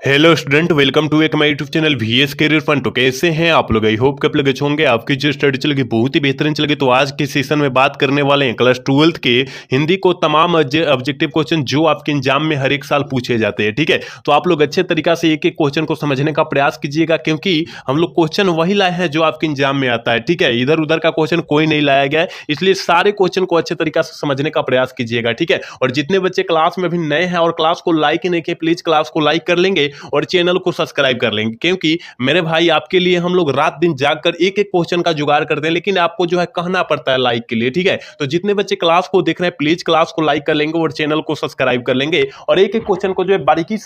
Hello student, welcome to एक my YouTube channel VS career fun. तो कैसे हैं आप लोग? आई होप कि आप लोग अच्छे होंगे। आपकी जो स्टडी चलेगी बहुत ही बेहतरीन चलेगी। तो आज के सेशन में बात करने वाले हैं क्लास 12th के हिंदी को तमाम ऑब्जेक्टिव क्वेश्चन जो आपके एग्जाम में हर एक साल पूछे जाते हैं। ठीक है, तो आप लोग अच्छे तरीका से एक एक क्वेश्चन को समझने का प्रयास कीजिएगा, क्योंकि हम लोग क्वेश्चन वही लाए हैं जो आपके एग्जाम में आता है। ठीक है, इधर उधर का क्वेश्चन कोई नहीं लाया गया है, इसलिए सारे क्वेश्चन को अच्छे तरीका से समझने का प्रयास कीजिएगा। ठीक है, और जितने बच्चे क्लास में भी नए हैं और क्लास को लाइक ही नहीं किए, प्लीज क्लास को लाइक कर लेंगे और चैनल को सब्सक्राइब कर लेंगे, क्योंकि मेरे भाई आपके लिए हम लोग रात दिन जागकर एक एक क्वेश्चन का जुगाड़ करते हैं, लेकिन आपको जो है कहना पड़ता है लाइक के लिए। ठीक है, तो जितने बच्चे क्लास को देख रहे हैं प्लीज क्लास को लाइक कर लेंगे और चैनल को सब्सक्राइब कर लेंगे, और एक एक क्वेश्चन को जो है बारीकी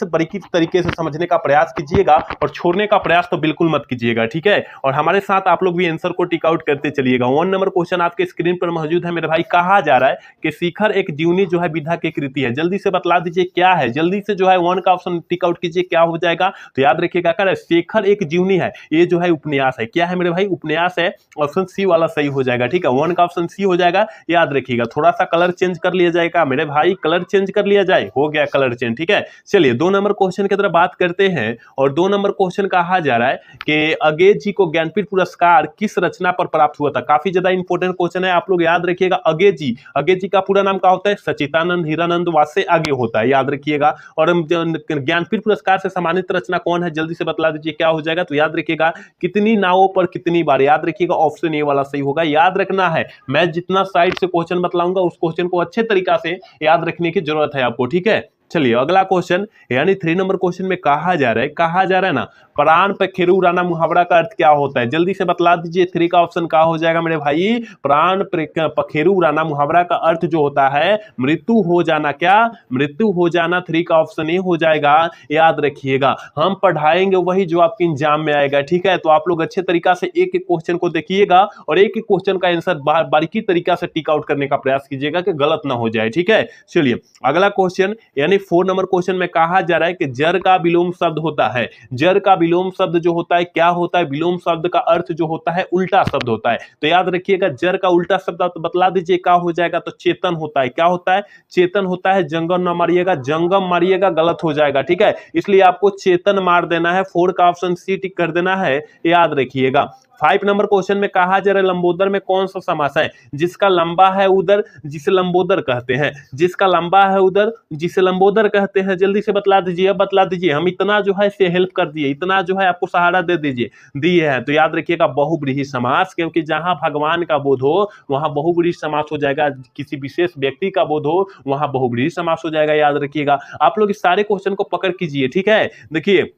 तरीके से समझने का प्रयास कीजिएगा और छोड़ने का प्रयास तो बिल्कुल मत कीजिएगा। ठीक है, और हमारे साथ आप लोग भी आंसर को टिक आउट करते चलिएगा। 1 नंबर क्वेश्चन आपके स्क्रीन पर मौजूद है मेरे भाई। कहा जा रहा है कि शिखर एक जीवनी जो है विधा की कृति है। जल्दी से बतला दीजिए क्या है। जल्दी से जो है 1 का ऑप्शन टिक आउट कीजिए, क्या हो जाएगा। तो याद रखिएगा, शेखर एक जीवनी है, ये जो है उपन्यास है। क्या है मेरे भाई? उपन्यास है। ऑप्शन सी वाला सही हो जाएगा। ठीक है, 1 का ऑप्शन सी हो जाएगा। याद रखिएगा, थोड़ा सा कलर चेंज कर लिया जाएगा मेरे भाई, कलर चेंज कर लिया जाए, हो गया कलर चेंज। ठीक है, चलिए 2 नंबर क्वेश्चन की तरफ बात करते हैं। और 2 नंबर क्वेश्चन कहा जा रहा है कि अगेज जी को ज्ञानपीठ पुरस्कार किस रचना पर प्राप्त हुआ था। काफी ज्यादा इंपॉर्टेंट क्वेश्चन है, आप लोग याद रखिएगा। अगेज जी का पूरा नाम क्या होता है? सचिदानंद हीरानंद वासे आगे होता है, याद रखिएगा। और ज्ञानपीठ पुरस्कार से सम्मानित रचना कौन है, जल्दी से बतला दीजिए क्या हो जाएगा। तो याद रखिएगा, कितनी नावों पर कितनी बार। याद रखिएगा, ऑप्शन ए वाला सही होगा। याद रखना है, मैं जितना साइड से क्वेश्चन बतलाऊंगा उस क्वेश्चन को अच्छे तरीका से याद रखने की जरूरत है आपको। ठीक है, चलिए अगला क्वेश्चन, यानी 3 नंबर क्वेश्चन में कहा जा रहा है ना, प्राण पखेरु उड़ाना मुहावरा का अर्थ क्या होता है? जल्दी से बतला दीजिए। 3 का ऑप्शन क्या हो जाएगा मेरे भाई? प्राण पखेरु उड़ाना मुहावरा का अर्थ जो होता है मृत्यु हो जाना। क्या? मृत्यु हो जाना। 3 का ऑप्शन ए हो जाएगा। याद रखिएगा, हम पढ़ाएंगे वही जो आपके एग्जाम में आएगा। ठीक है, तो आप लोग अच्छे तरीका से एक एक क्वेश्चन को देखिएगा और एक एक क्वेश्चन का आंसर बारीकी तरीका से टिक आउट करने का प्रयास कीजिएगा कि गलत ना हो जाए। ठीक है, चलिए अगला क्वेश्चन, यानी 4 नंबर क्वेश्चन में कहा जा रहा है कि जर का विलोम शब्द होता है। जर का विलोम शब्द जो होता है क्या होता है? विलोम शब्द का अर्थ जो होता है उल्टा शब्द होता है। तो याद रखिएगा, जर का उल्टा शब्द तो बतला दीजिए क्या हो जाएगा। तो चेतन होता है। क्या होता है? चेतन होता है। जंगम ना मारिएगा, जंगम मारिएगा गलत हो जाएगा। ठीक है, इसलिए आपको चेतन मार देना है। 4 का ऑप्शन सी टिक कर देना है, याद रखिएगा। 5 नंबर क्वेश्चन में कहा जा रहा है लंबोदर में कौन सा समास है? जिसका लंबा है उदर जिसे लंबोदर कहते हैं। जिसका लंबा है उदर जिसे लंबोदर कहते हैं। जल्दी से बतला दीजिए। अब बतला दीजिए, हम इतना जो है से हेल्प कर दिए, इतना जो है आपको सहारा दे दीजिए दिए हैं। तो याद रखिएगा बहुब्रीहि समास, क्योंकि जहां भगवान का बोध हो वहां बहुब्रीहि समास हो जाएगा। किसी विशेष व्यक्ति का बोध हो वहां बहुब्रीहि समास हो जाएगा। याद रखिएगा, आप लोग इस सारे क्वेश्चन को पकड़ कीजिए। ठीक है, देखिए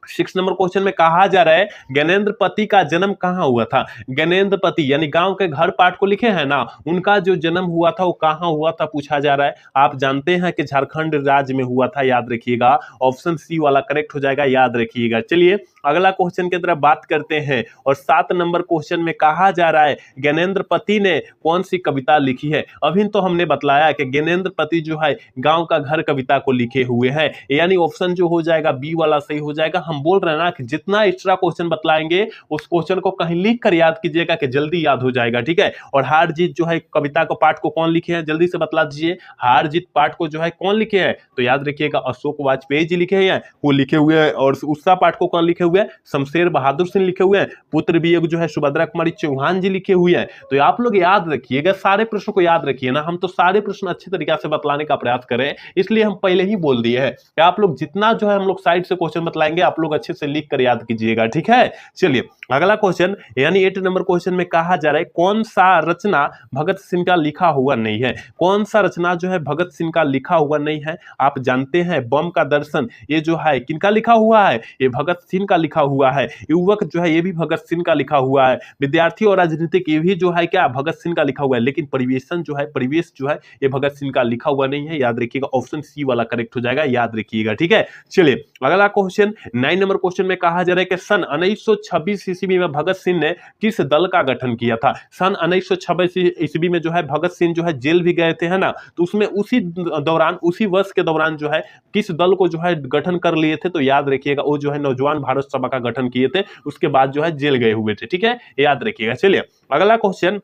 6 नंबर क्वेश्चन में कहा जा रहा है ज्ञानेंद्र पति का जन्म कहां हुआ था। ज्ञानेंद्र पति यानी गांव के घर पाठ को लिखे हैं ना, उनका जो जन्म हुआ था वो कहां हुआ था पूछा जा रहा है। आप जानते हैं कि झारखंड राज्य में हुआ था। याद रखिएगा, ऑप्शन सी वाला करेक्ट हो जाएगा। याद रखिएगा, चलिए अगला क्वेश्चन की तरफ बात करते हैं। और 7 नंबर क्वेश्चन में कहा जा रहा है ज्ञानेंद्र पति ने कौन सी कविता लिखी है। अभी तो हमने बतलाया कि ज्ञानेंद्र पति जो है गांव का घर कविता को लिखे हुए हैं, यानी ऑप्शन जो हो जाएगा बी वाला सही हो जाएगा। हम बोल रहे हैं ना कि जितना एक्स्ट्रा क्वेश्चन बतलाएंगे उस क्वेश्चन को कहीं लिख कर याद कीजिएगा कि जल्दी याद हो जाएगा। ठीक है, और हार जीत जो है कविता को पाठ को कौन लिखे हैं, जल्दी से बतला दीजिए। हार जीत पाठ को जो है कौन लिखे हैं? तो याद रखिएगा अशोक वाजपेयी जी लिखे हैं, वो लिखे हुए हैं। और उत्साह पाठ को कौन लिखे हुए हैं? शमशेर बहादुर सिंह लिखे हुए हैं। पुत्र वियोग जो है सुभद्रा कुमारी चौहान जी लिखे हुए हैं। तो आप लोग याद रखिएगा, सारे प्रश्न को याद रखिए ना। हम तो सारे प्रश्न अच्छे तरीके से बतलाने का प्रयास करें, इसलिए हम पहले ही बोल दिए हैं कि आप लोग जितना जो है हम लोग साइड से क्वेश्चन बतलाएंगे आप लोग अच्छे से लिख कर याद कीजिएगा। ठीक है, चलिए अगला क्वेश्चन, यानी 8 नंबर क्वेश्चन में कहा जा रहा है कौन सा रचना भगत सिंह का लिखा हुआ नहीं है। कौन सा रचना जो है भगत सिंह का लिखा हुआ नहीं है? आप जानते हैं बम का दर्शन, ये जो है किनका लिखा हुआ है? ये भगत सिंह का लिखा हुआ है। युवक जो है ये भी भगत सिंह का लिखा हुआ है। विद्यार्थी और राजनीतिक ये भी जो है क्या भगत सिंह का लिखा हुआ है। लेकिन परिवेशन जो है परिवेश जो है ये भगत सिंह का लिखा हुआ नहीं है। याद रखिएगा, ऑप्शन सी वाला करेक्ट हो जाएगा। याद रखिएगा, ठीक है। चलिए अगला क्वेश्चन, 9 नंबर क्वेश्चन में कहा जा रहा है कि सन 1926 ईस्वी में भगत सिंह ने किस दल का गठन किया था। सन 1926 ईस्वी में जो है भगत सिंह जो है जेल भी गए थे, है ना। तो उसमें उसी दौरान उसी वर्ष के दौरान जो है किस दल को जो है गठन कर लिए थे। तो याद रखिएगा वो जो है नौजवान भारत सभा का गठन किए थे, उसके बाद जो है जेल गए हुए थे। ठीक है, याद रखिएगा। चलिए अगला क्वेश्चन,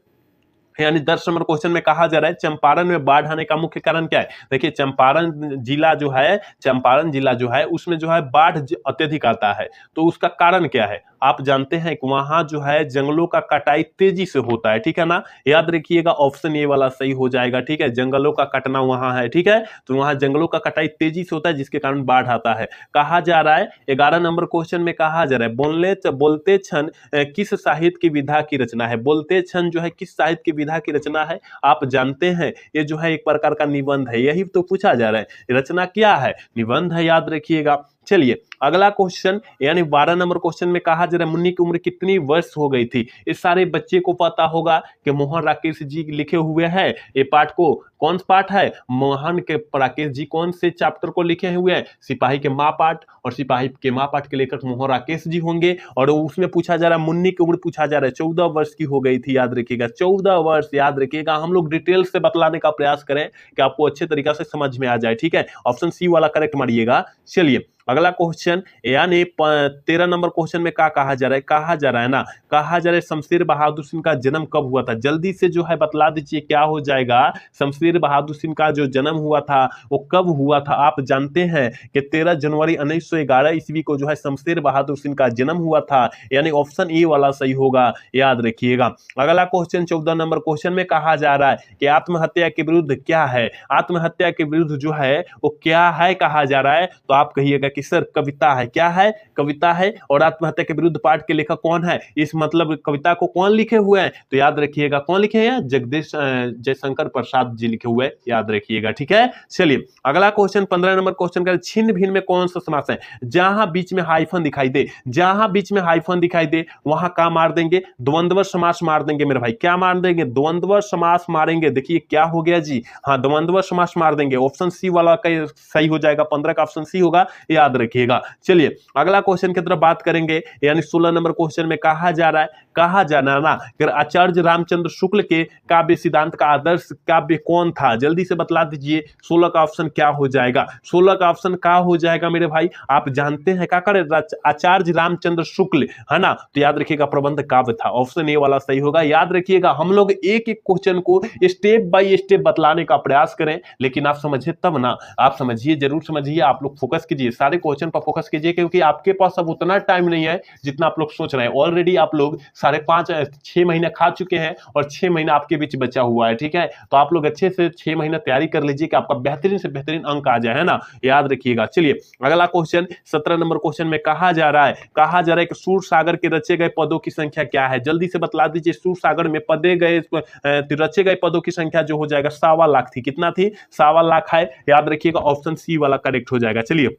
यानी 10 नंबर क्वेश्चन में कहा जा रहा है चंपारण में बाढ़ आने का मुख्य कारण क्या है। देखिए चंपारण जिला जो है उसमें जो है बाढ़ अत्यधिक आता है, तो उसका कारण क्या है। आप जानते हैं कि वहां जो है जंगलों का कटाई तेजी से होता है, ठीक है ना। याद रखिएगा ऑप्शन ए वाला सही हो जाएगा, ठीक है। जंगलों का कटना वहां है, ठीक है, तो वहां जंगलों का कटाई तेजी से होता है जिसके कारण बाढ़ आता है। कहा जा रहा है 11 नंबर क्वेश्चन में कहा जा रहा है बोलते क्षण किस साहित्य की विधा की रचना है। बोलते क्षण जो है किस साहित्य की विधा की रचना है। आप जानते हैं ये जो है एक प्रकार का निबंध है, यही तो पूछा जा रहा है। रचना क्या है, निबंध है, याद रखिएगा। चलिए अगला क्वेश्चन यानी 12 नंबर क्वेश्चन में कहा जा रहा है मुन्नी की उम्र कितनी वर्ष हो गई थी। इस सारे बच्चे को पता होगा कि मोहन राकेश जी लिखे हुए हैं ये पाठ को। कौन सा पाठ है, मोहन के राकेश जी कौन से चैप्टर को लिखे हुए हैं, सिपाही के माँ पाठ, और सिपाही के माँ पाठ के लेखक मोहन राकेश जी होंगे। और उसमें पूछा जा रहा है मुन्नी की उम्र पूछा जा रहा है 14 वर्ष की हो गई थी, याद रखिएगा 14 वर्ष, याद रखिएगा। हम लोग डिटेल से बतलाने का प्रयास करें कि आपको अच्छे तरीके से समझ में आ जाए, ठीक है। ऑप्शन सी वाला करेक्ट मारिएगा। चलिए अगला क्वेश्चन यानी 13 नंबर क्वेश्चन में क्या कहा जा रहा है, कहा जा रहा है शमशेर बहादुर सिंह का जन्म कब हुआ था। जल्दी से जो है बतला दीजिए क्या हो जाएगा। शमशेर बहादुर सिंह का जो जन्म हुआ था वो कब हुआ था। आप जानते हैं कि 13 जनवरी 1911 ईस्वी को जो है शमशेर बहादुर सिंह का जन्म हुआ था, यानी ऑप्शन ए वाला सही होगा, याद रखिएगा। अगला क्वेश्चन 14 नंबर क्वेश्चन में कहा जा रहा है कि आत्महत्या के विरुद्ध क्या है। आत्महत्या के विरुद्ध जो है वो क्या है कहा जा रहा है, तो आप कहिएगा कि सर कविता है। क्या है, कविता है। और आत्महत्या के विरुद्ध पाठ के लेखक कौन है, इस मतलब कविता को कौन लिखे हुए हैं, तो याद रखिएगा कौन लिखे हैं, जगदीश जयशंकर प्रसाद जी लिखे हुए, याद रखिएगा, ठीक है। चलिए अगला क्वेश्चन 15 नंबर क्वेश्चन का छिन्न भिन्न में कौन सा समास है। जहां बीच में हाइफन दिखाई दे, जहां बीच में हाइफन दिखाई दे वहां क्या मार देंगे, द्वंद्व समास मार देंगे मेरे भाई। क्या मार देंगे, द्वंद्व समास मारेंगे। देखिए क्या हो गया जी, हाँ द्वंद्व समास मार देंगे। ऑप्शन सी वाला का सही हो जाएगा, 15 का ऑप्शन सी होगा, याद रखिएगा। चलिए अगला क्वेश्चन की तरफ बात करेंगे यानी 16 नंबर क्वेश्चन में कहा जा रहा है ना आचार्य रामचंद्र शुक्ल के काव्य सिद्धांत का आदर्श काव्य कौन था। जल्दी से बतला दीजिए 16 का ऑप्शन क्या हो जाएगा। 16 का ऑप्शन क्या हो जाएगा मेरे भाई, आप जानते हैं क्या करे, आचार्य रामचंद्र शुक्ल है ना, तो याद रखिएगा प्रबंध काव्य था। ऑप्शन ए वाला सही होगा, याद रखिएगा। हम लोग एक एक क्वेश्चन को स्टेप बाय स्टेप बतलाने का प्रयास करें, लेकिन आप समझिए तब ना, आप समझिए, जरूर समझिए, आप लोग फोकस कीजिए, सारे क्वेश्चन पर फोकस कीजिए, क्योंकि आपके पास अब उतना टाइम नहीं है जितना आप लोग सोच रहे हैं। ऑलरेडी आप लोग 6 महीने खा चुके हैं और 6 महीना आपके बीच बचा हुआ है, ठीक है। तो आप लोग अच्छे से 6 महीना तैयारी कर लीजिए कि आपका बेहतरीन से बेहतरीन अंक आ जाए, है ना, याद रखिएगा। चलिए अगला क्वेश्चन 17 नंबर क्वेश्चन में कहा जा रहा है कि सूर सागर के रचे गए पदों की संख्या क्या है। जल्दी से बतला दीजिए, सूर सागर में रचे गए पदों की संख्या जो हो जाएगा 1.25 लाख थी। कितना थी, 1.25 लाख है, याद रखिएगा। ऑप्शन सी वाला करेक्ट हो जाएगा। चलिए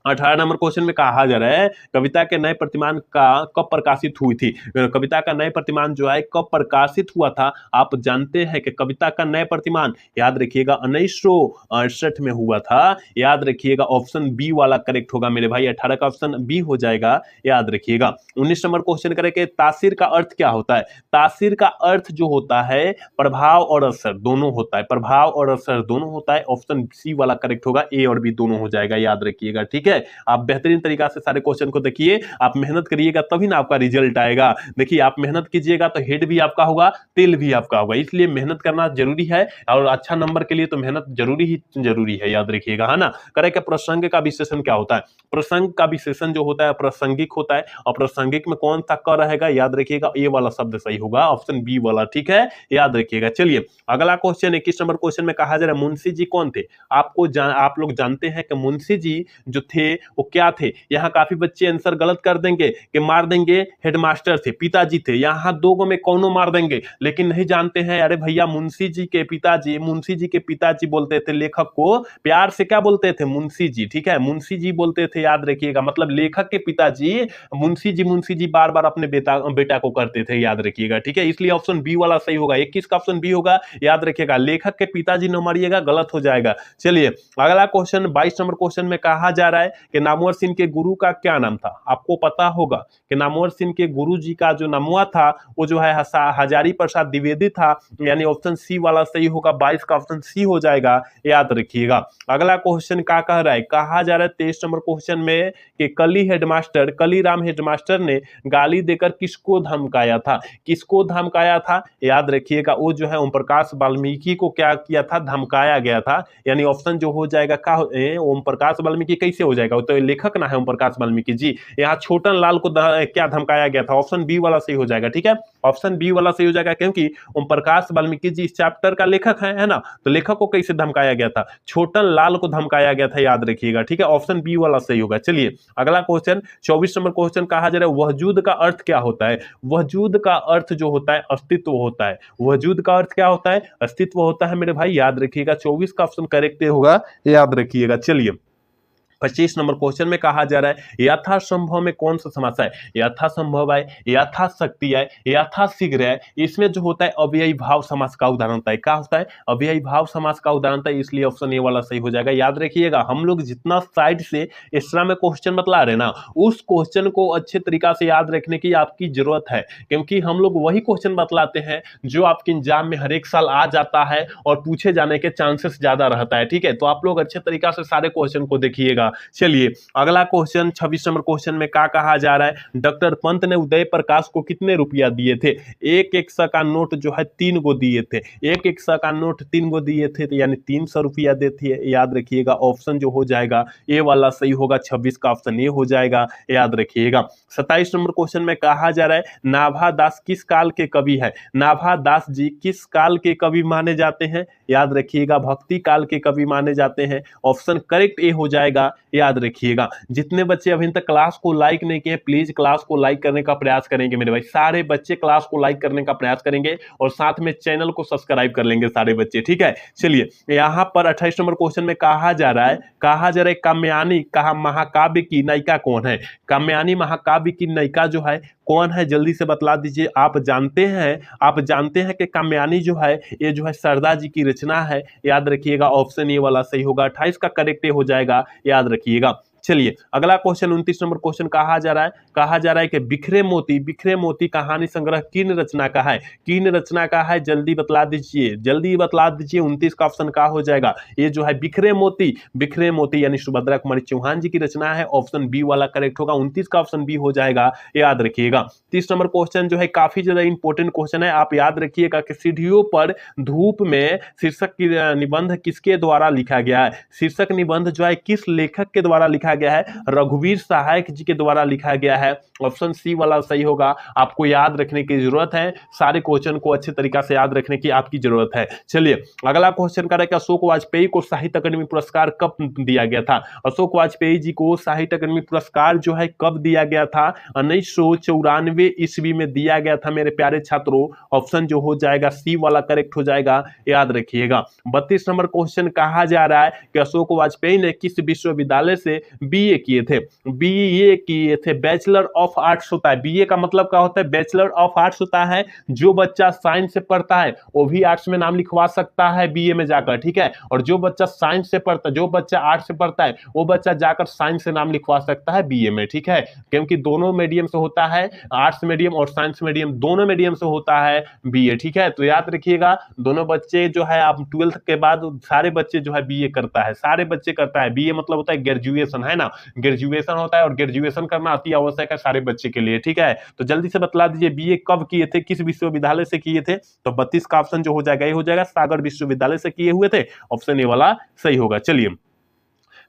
18 नंबर क्वेश्चन में कहा जा रहा है कविता के नए प्रतिमान का कब प्रकाशित हुई थी। कविता का नए प्रतिमान जो है कब प्रकाशित हुआ था। आप जानते हैं कि कविता का नए प्रतिमान, याद रखिएगा 1968 में हुआ था, याद रखिएगा। ऑप्शन बी वाला करेक्ट होगा मेरे भाई, 18 का ऑप्शन बी हो जाएगा, याद रखिएगा। 19 नंबर क्वेश्चन करेंगे तासीर का अर्थ क्या होता है। तासीर का अर्थ जो होता है प्रभाव और असर दोनों होता है, प्रभाव और असर दोनों होता है। ऑप्शन सी वाला करेक्ट होगा, ए और बी दोनों हो जाएगा, याद रखिएगा, ठीक है। आप बेहतरीन तरीका से सारे क्वेश्चन को देखिए, आप मेहनत करिएगा तभी ना आपका रिजल्ट आएगा। देखिए आप मेहनत कीजिएगा तो हेड भी आपका होगा, तेल भी आपका होगा, इसलिए मेहनत करना जरूरी है, और अच्छा नंबर के लिए तो मेहनत जरूरी है, याद रखिएगा, है ना। करेक्ट। प्रसंग का विशेषण क्या होता है। प्रसंग का विशेषण जो होता है प्रासंगिक होता है, और प्रासंगिक में कौन सा क रहेगा, याद रखिएगा, ए वाला शब्द सही होगा, ऑप्शन बी वाला, ठीक है, याद रखिएगा। चलिए अगला क्वेश्चन 21 नंबर क्वेश्चन में कहा जा रहा है मुंशी जी कौन थे। आप लोग जानते हैं कि मुंशी जी जो थे वो क्या थे। यहां काफी बच्चे आंसर गलत कर देंगे कि मार देंगे हेडमास्टर थे, पिताजी थे। यहां दो गो में कौनो मार देंगे, लेकिन नहीं जानते हैं। अरे भैया मुंशी जी के पिताजी बोलते थे लेखक को, प्यार से क्या बोलते थे, मुंशी जी, ठीक है, मुंशी जी बोलते थे, याद रखिएगा। मतलब लेखक के पिताजी मुंशी जी बार बार अपने बेटा को करते थे, याद रखिएगा, ठीक है। इसलिए ऑप्शन बी वाला सही होगा, 21 का ऑप्शन बी होगा, याद रखिएगा। लेखक के पिताजी न मारिएगा, गलत हो जाएगा। चलिए अगला क्वेश्चन 22 नंबर क्वेश्चन में कहा जा रहा है कि नामवर सिंह के गुरु का क्या नाम था? आपको पता होगा कि नामवर सिंह के गुरु जी का जो नमवा था वो जो है हजारी प्रसाद द्विवेदी था, यानी ऑप्शन सी वाला सही होगा, 22 का ऑप्शन सी हो जाएगा, याद रखिएगा। अगला क्वेश्चन क्या कह रहा है? कहा जा रहा है 23 नंबर क्वेश्चन में कि कलीराम हेडमास्टर ने गाली देकर किसको धमकाया था? किसको धमकाया था? याद रखिएगा, वो जो है ओम प्रकाश वाल्मीकि को क्या किया था? धमकाया गया था। यानी ऑप्शन जो हो जाएगा का ओम प्रकाश वाल्मीकि कैसे हो जाएगा? वो तो लेखक ना है ओम प्रकाश वाल्मीकि जी। यहाँ छोटन लाल को क्या धमकाया गया था? ऑप्शन बी वाला सही हो जाएगा, ठीक है, ऑप्शन बी वाला सही हो जाएगा, क्योंकि ओम प्रकाश वाल्मीकि जी इस चैप्टर का लेखक है ना, तो लेखक को कैसे धमकाया गया था? छोटन लाल को धमकाया गया था, याद रखिएगा, ठीक है, ऑप्शन बी वाला सही होगा। चलिए अगला क्वेश्चन 24 नंबर क्वेश्चन कहा जा रहा है वजूद का अर्थ क्या होता है? वजूद का अर्थ जो होता है अस्तित्व होता है। वजूद का अर्थ क्या होता है? अस्तित्व होता है मेरे भाई, याद रखिएगा, 24 का ऑप्शन करेक्ट होगा, याद रखिएगा। चलिए 25 नंबर क्वेश्चन में कहा जा रहा है यथासंभव में कौन सा समास है? यथासंभव है, यथाशक्ति है, यथाशीघ्र है, इसमें जो होता है अव्ययी भाव समास का उदाहरण होता है। क्या होता है? अव्ययी भाव समास का उदाहरण होता है, इसलिए ऑप्शन ए वाला सही हो जाएगा। याद रखिएगा, हम लोग जितना साइड से एक्स्ट्रा में क्वेश्चन बतला रहे ना, उस क्वेश्चन को अच्छे तरीका से याद रखने की आपकी जरूरत है, क्योंकि हम लोग वही क्वेश्चन बतलाते हैं जो आपके एग्जाम में हर एक साल आ जाता है और पूछे जाने के चांसेस ज्यादा रहता है, ठीक है, तो आप लोग अच्छे तरीका से सारे क्वेश्चन को देखिएगा। चलिए अगला क्वेश्चन 26 नंबर क्वेश्चन में क्या कहा जा रहा है? डॉक्टर पंत ने उदय प्रकाश को कितने रुपया दिए थे? एक एक सौ का नोट जो है 3 गो दिए थे, एक एक सौ का नोट 3 गो दिए थे, तो यानी 300 रुपया देते हैं, याद रखिएगा, ऑप्शन जो हो जाएगा ए वाला सही होगा, 26 का ऑप्शन ए हो जाएगा, याद रखिएगा। 27 नंबर क्वेश्चन में कहा जा रहा है नाभा दास किस काल के कवि है? नाभा दास जी किस काल के कवि माने जाते हैं? याद रखिएगा, भक्ति काल के कवि माने जाते हैं, ऑप्शन करेक्ट ए हो जाएगा, याद रखिएगा। जितने बच्चे अभी तक क्लास को लाइक नहीं किए, प्लीज क्लास को लाइक करने का प्रयास करेंगे मेरे भाई, सारे बच्चे क्लास को लाइक करने का प्रयास करेंगे और साथ में चैनल को सब्सक्राइब कर लेंगे सारे बच्चे, ठीक है। चलिए यहां पर 28 नंबर क्वेश्चन में कहा जा रहा है काम्यानी कहा महाकाव्य की नायिका कौन है? काम्यानी महाकाव्य की नायिका जो है कौन है? जल्दी से बतला दीजिए। आप जानते हैं कि काम्यानी जो है ये जो है सरदा जी की रचना है, याद रखिएगा, ऑप्शन ए वाला सही होगा, 28 का करेक्ट हो जाएगा, याद रखिएगा। चलिए अगला क्वेश्चन 29 नंबर क्वेश्चन कहा जा रहा है कि बिखरे मोती कहानी संग्रह किन रचना का है? किन रचना का है? जल्दी बतला दीजिए, 29 का ऑप्शन का हो जाएगा? ये जो है बिखरे मोती यानी सुभद्रा कुमारी चौहान जी की रचना है, ऑप्शन बी वाला करेक्ट होगा, 29 का ऑप्शन बी हो जाएगा, याद रखिएगा। 30 नंबर क्वेश्चन जो है काफी ज्यादा इंपॉर्टेंट क्वेश्चन है, आप याद रखिएगा कि सीढ़ियों पर धूप में शीर्षक की निबंध किसके द्वारा लिखा गया है? शीर्षक निबंध जो है किस लेखक के द्वारा लिखा गया है? रघुवीर सहायक जी के द्वारा लिखा गया है, ऑप्शन सी वाला सही होगा। आपको याद रखने की जरूरत है, सारे क्वेश्चन को अच्छे तरीका से याद रखने की आपकी जरूरत है। चलिए अगला क्वेश्चन कर रहा है कि अशोक वाजपेयी को साहित्य अकादमी पुरस्कार कब दिया गया था? अशोक वाजपेयी जी को साहित्य अकादमी पुरस्कार जो है कब दिया गया था? 1994 ईस्वी में दिया गया था मेरे प्यारे छात्रों, ऑप्शन जो हो जाएगा सी वाला करेक्ट हो जाएगा, याद रखिएगा। 32 नंबर क्वेश्चन कहा जा रहा है कि अशोक वाजपेयी ने किस विश्वविद्यालय से बीए किए थे? बैचलर ऑफ आर्ट्स होता है, बीए का मतलब क्या होता है? बैचलर ऑफ आर्ट्स होता है। जो बच्चा साइंस से पढ़ता है वो भी आर्ट्स में नाम लिखवा सकता है बीए में जाकर, ठीक है, और जो बच्चा साइंस से पढ़ता है, जो बच्चा आर्ट्स से पढ़ता है वो बच्चा जाकर साइंस से नाम लिखवा सकता है बीए में, ठीक है, क्योंकि दोनों मीडियम से होता है, आर्ट्स मीडियम और साइंस मीडियम दोनों मीडियम से होता है बीए, ठीक है, तो याद रखिएगा दोनों बच्चे जो है आप 12th के बाद सारे बच्चे जो है बीए करता है, सारे बच्चे करता है बीए, मतलब होता है ग्रेजुएशन, है ना, ग्रेजुएशन होता है और ग्रेजुएशन करना अति आवश्यक है सारे बच्चे के लिए, ठीक है। तो जल्दी से बतला दीजिए बीए कब किए थे, किस विश्वविद्यालय से किए थे? तो 32 का ऑप्शन जो हो जाएगा ये हो जाएगा, सागर विश्वविद्यालय से किए हुए थे, ऑप्शन ए वाला सही होगा। चलिए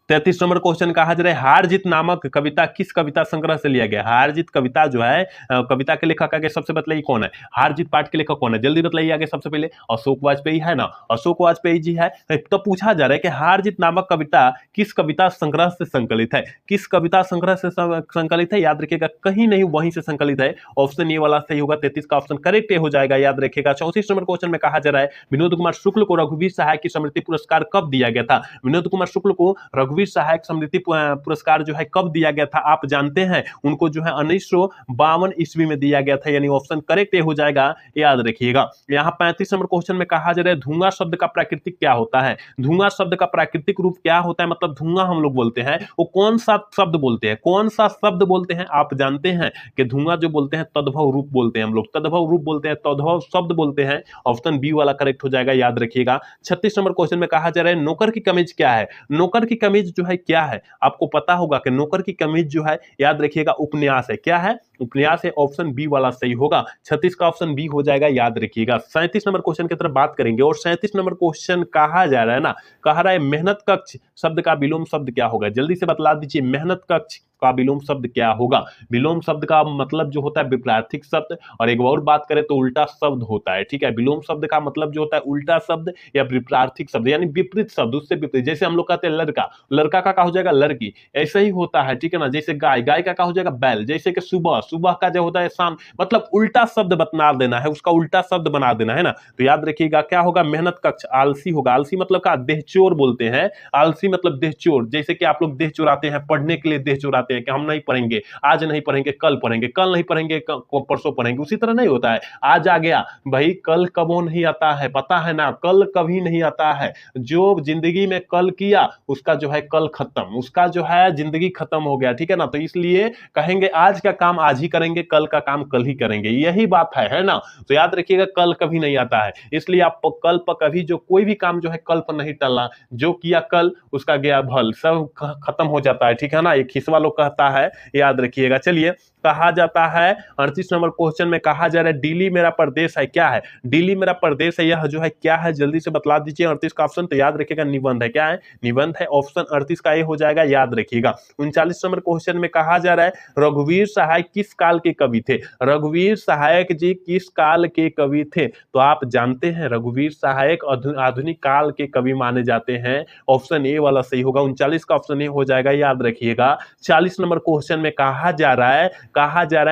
33 नंबर क्वेश्चन कहा जा रहा है हार जीत नामक कविता किस कविता संग्रह से लिया गया? हार जीत कविता जो है कविता के लेखक आगे सबसे बतलाइए कौन है? हार जीत पाठ के लेखक कौन है? जल्दी बतलाइए आगे। सबसे पहले अशोक वाजपेयी है ना, अशोक वाजपेयी जी है। तो पूछा जा रहा है कि हार जीत नामक कविता किस कविता संग्रह से संकलित है? किस कविता संग्रह से संकलित है? याद रखिएगा कहीं नहीं वहीं से संकलित है, ऑप्शन ए वाला सही होगा, 33 का ऑप्शन करेक्ट हो जाएगा, याद रखिएगा। 34 नंबर क्वेश्चन में कहा जा रहा है विनोद कुमार शुक्ल को रघुवीर सहाय की स्मृति पुरस्कार कब दिया गया था? विनोद कुमार शुक्ल को रघुवीर सहायक स्मृति पुरस्कार जो है कब दिया गया था आप जानते हैं? उनको जो है 1952 ईस्वी में दिया गया था, यानी ऑप्शन करेक्ट हो जाएगा, याद रखिएगा। यहाँ 35 नंबर क्वेश्चन में कहा जा रहा है धुआं शब्द का प्राकृतिक क्या होता है? धुआं शब्द का प्राकृतिक रूप क्या होता है, मतलब धुआं हम लोग बोलते हैं वो कौन सा शब्द बोलते हैं, कौन सा शब्द बोलते हैं आप जानते हैं? कि धुआं जो बोलते हैं तद्भव रूप बोलते हैं हम लोग, तद्भव रूप बोलते हैं, तद्भव शब्द बोलते हैं। ऑप्शन बी वाला करेक्ट हो जाएगा, याद रखिएगा। 36 नंबर क्वेश्चन में कहा जा रहा है नौकर की कमीज क्या है? नौकर की कमीज जो है क्या है? आपको पता होगा कि नौकर की कमीज जो है, याद रखिएगा, उपन्यास है। क्या है? उपन्यास है। ऑप्शन बी वाला सही होगा। 36 का ऑप्शन बी हो जाएगा, याद रखिएगा। 37 नंबर क्वेश्चन की तरफ बात करेंगे और 37 नंबर क्वेश्चन कहा जा रहा है ना, कह रहा है मेहनत कक्ष शब्द का विलोम शब्द क्या होगा? जल्दी से बतला दीजिए, मेहनत कक्ष का विलोम शब्द क्या होगा? विलोम शब्द का मतलब जो होता है विपरीत शब्द, और एक और बात करें तो उल्टा शब्द होता है। ठीक है, विलोम शब्द का मतलब जो होता है उल्टा शब्द या विपरीत शब्द, यानी विपरीत शब्द, उससे विपरीत। जैसे हम लोग कहते हैं लड़का, लड़का का क्या हो जाएगा? लड़की। ऐसा ही होता है, ठीक है ना। जैसे गाय, गाय का क्या हो जाएगा? बैल। जैसे कि सुबह, सुबह का जो होता है शाम, मतलब उल्टा शब्द बना देना है, उसका उल्टा शब्द बना देना है ना। तो याद रखिएगा क्या होगा? मेहनत कक्ष आलसी होगा। आलसी मतलब क्या? देहचोर बोलते हैं। आलसी मतलब देहचोर। जैसे कि आप लोग देह चुराते हैं, पढ़ने के लिए देह चुराते हैं कि हम नहीं पढ़ेंगे, आज नहीं पढ़ेंगे, कल पढ़ेंगे, कल नहीं पढ़ेंगे, परसों पढ़ेंगे। उसी तरह नहीं होता है, आज आ गया भाई, कल कब नहीं आता है, पता है ना, कल कभी नहीं आता है। जो जिंदगी में कल किया उसका जो है कल खत्म, उसका जो है जिंदगी खत्म हो गया, ठीक है ना। तो इसलिए कहेंगे आज का काम आज ही करेंगे, कल का काम कल ही करेंगे, यही बात है ना। तो याद रखिएगा कल कभी नहीं आता है, इसलिए आप कल पर कभी जो कोई भी काम जो है कल पर नहीं टलना। जो किया कल उसका गया भल, सब खत्म हो जाता है, ठीक है ना। एक खिस्सा लोग कहता है, याद रखिएगा। चलिए, कहा जाता है 38 नंबर क्वेश्चन में कहा जा रहा है दिल्ली मेरा प्रदेश है। क्या है? दिल्ली मेरा प्रदेश है, यह जो है क्या है? जल्दी से बतला दीजिए। 38 का ऑप्शन तो याद रखिएगा निबंध है। क्या है? निबंध है। ऑप्शन 38 का ए हो जाएगा, याद रखिएगा। 39 नंबर क्वेश्चन में कहा जा रहा है रघुवीर सहायक किस काल के कवि थे? रघुवीर सहायक जी किस काल के कवि थे? तो आप जानते हैं रघुवीर सहायक आधुनिक काल के कवि माने जाते हैं। ऑप्शन ए वाला सही होगा। 39 का ऑप्शन ए हो जाएगा, याद रखिएगा। 40 नंबर क्वेश्चन में कहा जा रहा है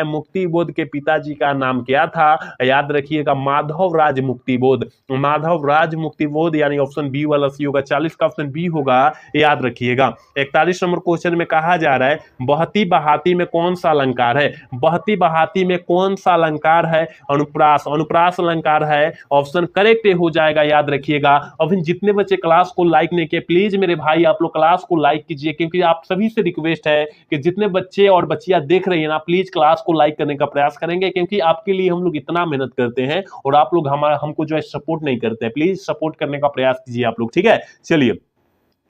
मुक्ति बोध के पिताजी का नाम क्या था? याद रखिएगा, माधव राज मुक्ति बोध। माधव राज मुक्ति बोध, यानी ऑप्शन बी वाला सही होगा। 40 का ऑप्शन बी होगा, याद रखिएगा। 41 नंबर क्वेश्चन में कहा जा रहा है बहती बहाती में कौन सा अलंकार है? बहती बहाती में कौन सा अलंकार है? अनुप्रास। अनुप्रास अलंकार है। ऑप्शन करेक्ट हो जाएगा, याद रखिएगा। अभी जितने बच्चे क्लास को लाइक नहीं किए, प्लीज मेरे भाई आप लोग क्लास को लाइक कीजिए, क्योंकि आप सभी से रिक्वेस्ट है कि जितने बच्चे और बच्चियां देख रही है ना, प्लीज क्लास को लाइक करने का प्रयास करेंगे, क्योंकि आपके लिए हम लोग इतना मेहनत करते हैं और आप लोग हमको जो है सपोर्ट नहीं करते हैं। प्लीज सपोर्ट करने का प्रयास कीजिए आप लोग, ठीक है। चलिए,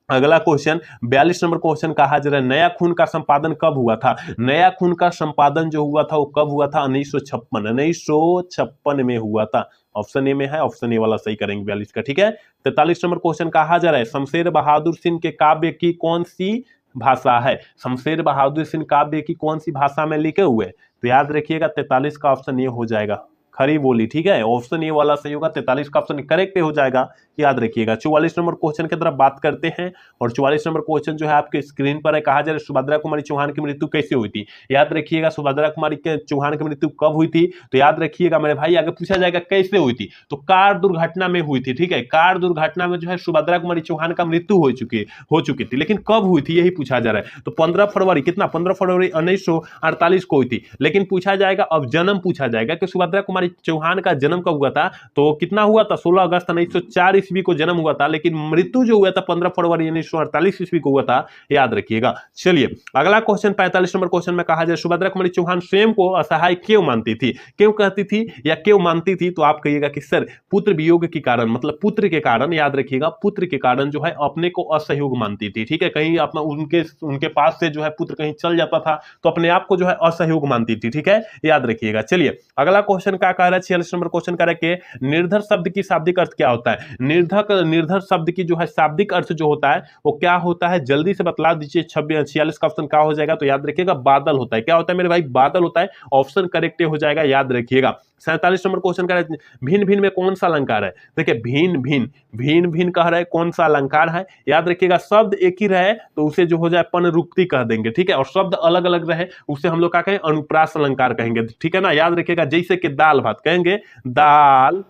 अगला क्वेश्चन 42 नंबर क्वेश्चन कहा जा रहा है नया खून का संपादन कब हुआ था? नया खून का संपादन जो हुआ था वो कब हुआ था? 1956 में हुआ था। ऑप्शन ए में है, ऑप्शन ए वाला सही करेंगे 42 का, ठीक है। 43 नंबर क्वेश्चन कहा जा रहा है शमशेर बहादुर सिंह के काव्य की कौन सी भाषा है? शमशेर बहादुर सिंह काव्य की कौन सी भाषा में लिखे हुए? तो याद रखिएगा 43 का ऑप्शन ए हो जाएगा, खरी बोली, ठीक है। ऑप्शन ए वाला सही होगा। 43 का ऑप्शन करेक्ट हो जाएगा, याद रखिएगा। 44 नंबर क्वेश्चन की तरफ बात करते हैं और 44 नंबर क्वेश्चन जो है आपके स्क्रीन पर है। कहा जा रहा है सुभद्रा कुमारी चौहान की मृत्यु कैसे हुई थी? याद रखिएगा, सुभद्रा कुमारी के चौहान की मृत्यु कब हुई थी? तो याद रखिएगा मेरे भाई, आगे पूछा जाएगा कैसे हुई थी, तो कार दुर्घटना में हुई थी, ठीक है। कार दुर्घटना में जो है सुभद्रा कुमारी चौहान का मृत्यु हो चुकी थी, लेकिन कब हुई थी यही पूछा जा रहा है। तो 15 फरवरी 1948 को हुई थी, लेकिन पूछा जाएगा, अब जन्म पूछा जाएगा कि सुभद्रा कुमारी चौहान का जन्म कब हुआ था? तो कितना हुआ था? 16 अगस्त 1904 ईस्वी को जन्म हुआ था, लेकिन मृत्यु जो हुआ था 15 फरवरी 1948 ईस्वी को हुआ था, याद रखिएगा। चलिए, अगला क्वेश्चन 45 नंबर क्वेश्चन में कहा जाए सुभद्रा कुमारी चौहान स्वयं को असहाय क्यों मानती थी? क्यों कहती थी या क्यों मानती थी? तो आप कहिएगा कि सर पुत्र वियोग के कारण, मतलब पुत्र के कारण, याद रखिएगा, पुत्र के कारण जो है अपने को असहयोग मानती थी, ठीक है। कहीं अपना उनके पास से जो है पुत्र कहीं चल जाता था तो अपने आप को जो है असहयोग मानती थी, ठीक है, याद रखिएगा। चलिए, अगला क्वेश्चन क्या कह रहा है? 46 नंबर क्वेश्चन कह रहा है कि निर्धर शब्द की शाब्दिक अर्थ क्या होता है? निर्धर शब्द की जो है शाब्दिक अर्थ जो होता है वो क्या होता है? जल्दी से बतला दीजिए। 46 का ऑप्शन क्या हो जाएगा? तो याद रखिएगा बादल होता है। क्या होता है मेरे भाई? बादल होता है। ऑप्शन करेक्ट हो जाएगा, याद रखिएगा। 47 नंबर क्वेश्चन कह रहा है भिन्न भिन्न में कौन सा अलंकार है? देखिए, भिन्न भिन्न कह रहा है, कौन सा अलंकार है? याद रखिएगा, शब्द एक ही रहे तो उसे जो हो जाए पनरुक्ति कह देंगे, ठीक है, और शब्द अलग अलग रहे उसे हम लोग क्या कहें? अनुप्रास अलंकार कहेंगे, ठीक है ना। याद रखिएगा, जैसे कि दाल भात कहेंगे दाल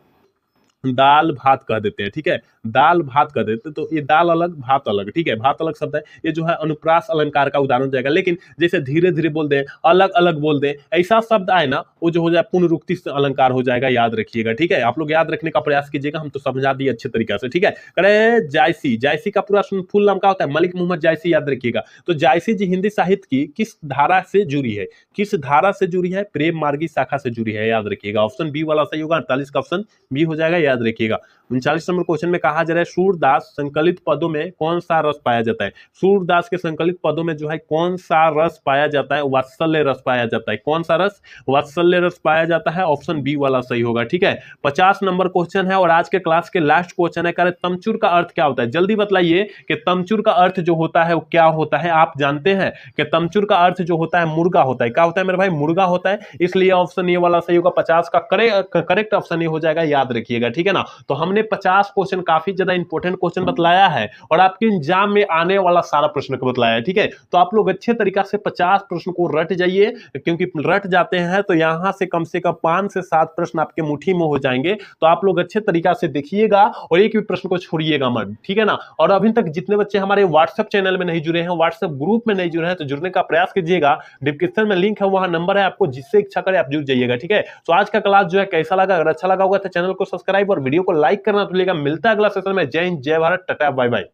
दाल भात कह देते हैं, ठीक है, दाल भात कह देते हैं, तो ये दाल अलग भात अलग, ठीक है, भात अलग शब्द है, ये जो है अनुप्रास अलंकार का उदाहरण हो जाएगा। लेकिन जैसे धीरे धीरे बोल दें, अलग अलग बोल दें, ऐसा शब्द आए ना, वो जो हो जाए पुनरुक्ति से अलंकार हो जाएगा, याद रखिएगा, ठीक है। आप लोग याद रखने का प्रयास कीजिएगा, हम तो समझा दिए अच्छे तरीके से, ठीक है। करे जायसी, जायसी का पूरा फुल नाम क्या होता है, मलिक मोहम्मद जायसी, याद रखिएगा। तो जायसी जी हिंदी साहित्य की किस धारा से जुड़ी है, किस धारा से जुड़ी है, प्रेम मार्गी शाखा से जुड़ी है, याद रखिएगा। ऑप्शन बी वाला सही होगा, 48 का ऑप्शन बी हो जाएगा, याद रखिएगा। 39 नंबर क्वेश्चन में कहा जा रहा है सूरदास संकलित पदों में कौन सा रस पाया जाता है। सूरदास के संकलित पदों में जो है कौन सा रस पाया जाता है, वात्सल्य रस पाया जाता है। कौन सा रस, वात्सल्य रस पाया जाता है, ऑप्शन बी वाला सही होगा, ठीक है। 50 नंबर क्वेश्चन है और आज के क्लास के लास्ट क्वेश्चन है, कह रहे तमचुर का अर्थ क्या होता है। जल्दी बतलाइए कि तमचुर का अर्थ जो होता है वो क्या होता है। आप जानते हैं कि तमचुर का अर्थ जो होता है मुर्गा होता है। क्या होता है मेरे भाई, मुर्गा होता है, इसलिए ऑप्शन ए वाला सही होगा। 50 का करेक्ट ऑप्शन ये हो जाएगा, याद रखिएगा, ठीक है ना। तो हमने 50 क्वेश्चन, काफी ज्यादा इंपॉर्टेंट क्वेश्चन बतलाया है और आपके एग्जाम में आने वाला सारा प्रश्न को बतलाया है, ठीक है। तो आप लोग अच्छे तरीका से 50 प्रश्न को रट जाइए, क्योंकि रट जाते हैं तो यहां से कम 5 से 7 प्रश्न आपके मुट्ठी में हो जाएंगे। तो आप लोग अच्छे तरीका से देखिएगा और एक भी प्रश्न को छोड़िएगा मत, ठीक है ना। और अभी तक जितने बच्चे हमारे व्हाट्सएप चैनल में नहीं जुड़े हैं, व्हाट्सएप ग्रुप में नहीं जुड़े हैं, तो जुड़ने का प्रयास कीजिएगा। डिस्क्रिप्शन में लिंक है, वहां नंबर है, आपको जिससे इच्छा करे आप जुड़ जाइएगा, ठीक है। तो आज का क्लास जो है कैसा लगा, अगर अच्छा लगा होगा तो चैनल को सब्सक्राइब और वीडियो को लाइक करना भूलिएगा। मिलता है अगला सेशन में। जय हिंद, जय भारत, टाटा, बाय बाय।